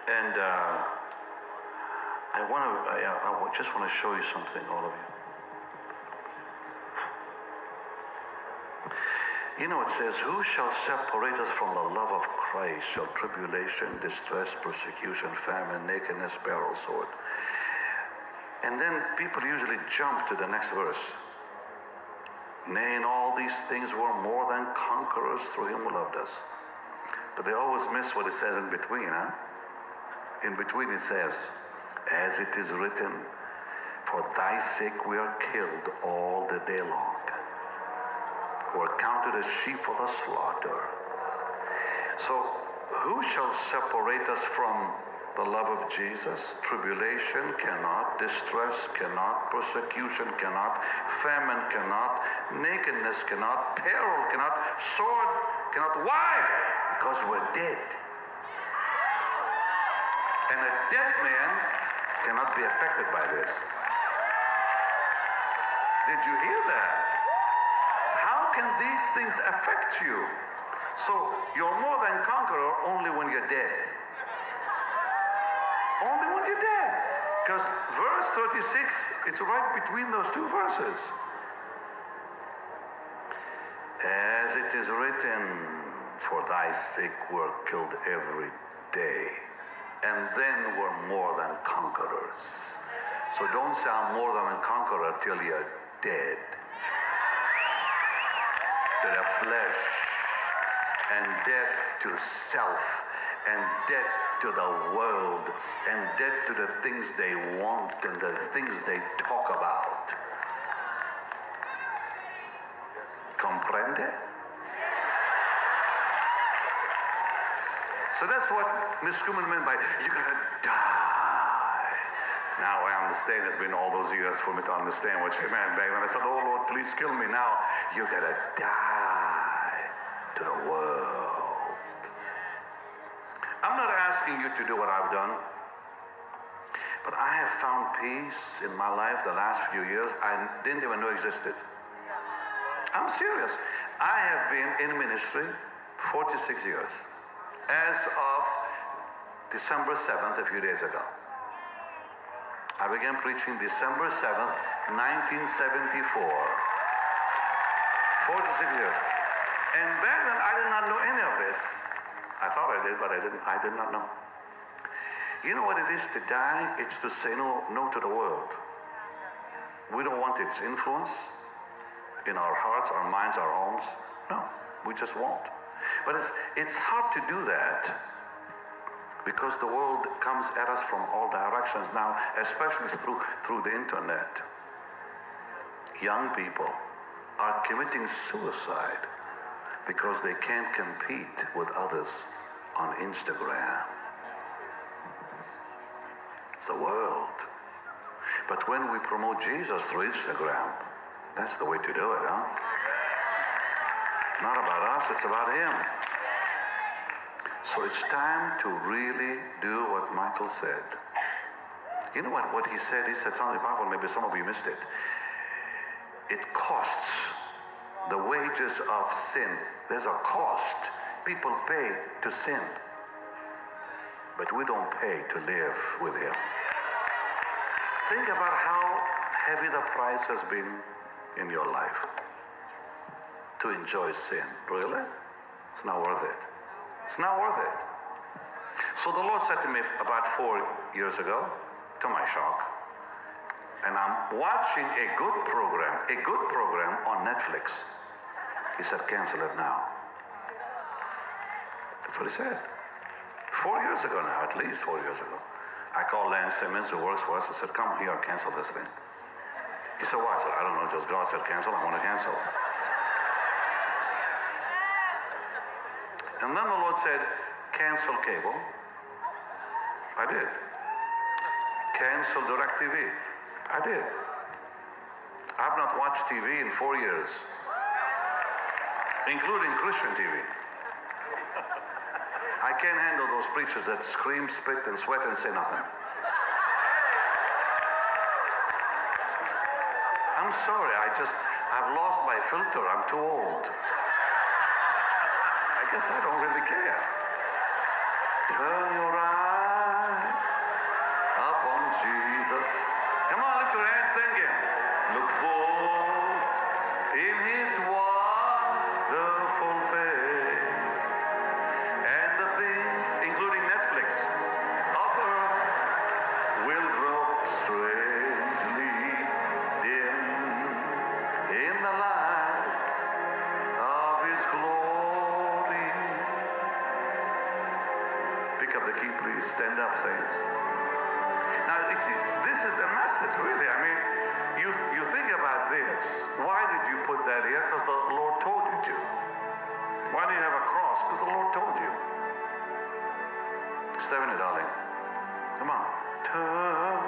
And I just want to show you something, all of you. You know, it says, who shall separate us from the love of Christ? Shall tribulation, distress, persecution, famine, nakedness, peril, sword? And then people usually jump to the next verse. Nay, in all these things we're more than conquerors through him who loved us. But they always miss what it says in between, huh? In between it says, as it is written, for thy sake we are killed all the day long. We're counted as sheep for the slaughter. So, who shall separate us from the love of Jesus? Tribulation cannot, distress cannot, persecution cannot, famine cannot, nakedness cannot, peril cannot, sword cannot. Why? Because we're dead. And a dead man cannot be affected by this. Did you hear that? How can these things affect you? So you're more than conqueror only when you're dead. Only when you're dead. Because verse 36, it's right between those two verses. As it is written, for thy sake we're killed every day. And then we're more than conquerors. So don't say I'm more than a conqueror till you're dead. To the flesh, and dead to self, and dead to the world, and dead to the things they want and the things they talk about. Comprende? So that's what Miss Schumann meant by, you're gonna die. Now I understand, it's been all those years for me to understand what she meant back then. I said, oh Lord, please kill me now. You're gonna die to the world. I'm not asking you to do what I've done, but I have found peace in my life the last few years I didn't even know existed. I'm serious. I have been in ministry 46 years. As of December 7th, a few days ago. I began preaching December 7th, 1974. 46 years. And back then, I did not know any of this. I thought I did, but I did not know. You know what it is to die? It's to say no to the world. We don't want its influence in our hearts, our minds, our homes. No, we just won't. But it's hard to do that because the world comes at us from all directions now, especially through the internet. Young people are committing suicide because they can't compete with others on Instagram. It's the world. But when we promote Jesus through Instagram, that's the way to do it, huh? Not about us, it's about him. So it's time to really do what Michael said. You know what he said? He said something powerful, maybe some of you missed it. It costs. The wages of sin. There's a cost. People pay to sin. But we don't pay to live with him. Think about how heavy the price has been in your life. To enjoy sin. Really? It's not worth it. It's not worth it. So the Lord said to me about 4 years ago, to my shock, and I'm watching a good program on Netflix. He said, cancel it now. That's what he said. 4 years ago now, at least 4 years ago. I called Lance Simmons, who works for us, and said, come here, cancel this thing. He said, why? I said, I don't know, just God said cancel, I want to cancel. And then the Lord said, cancel cable. I did. Cancel DirecTV. I did. I've not watched TV in 4 years, including Christian TV. I can't handle those preachers that scream, spit, and sweat and say nothing. I'm sorry, I've lost my filter. I'm too old. I guess I don't really care. Turn your eyes upon Jesus. Come on, lift your hands, thank Him. Look full in His wonderful face. And the things, including Netflix, of earth will grow strangely dim in the light of His glory. Pick up the key, please. Stand up, saints. Now, you see, this is the message, really. I mean, you think about this. Why did you put that here? Because the Lord told you to. Why do you have a cross? Because the Lord told you. Stephanie, darling, come on. Turn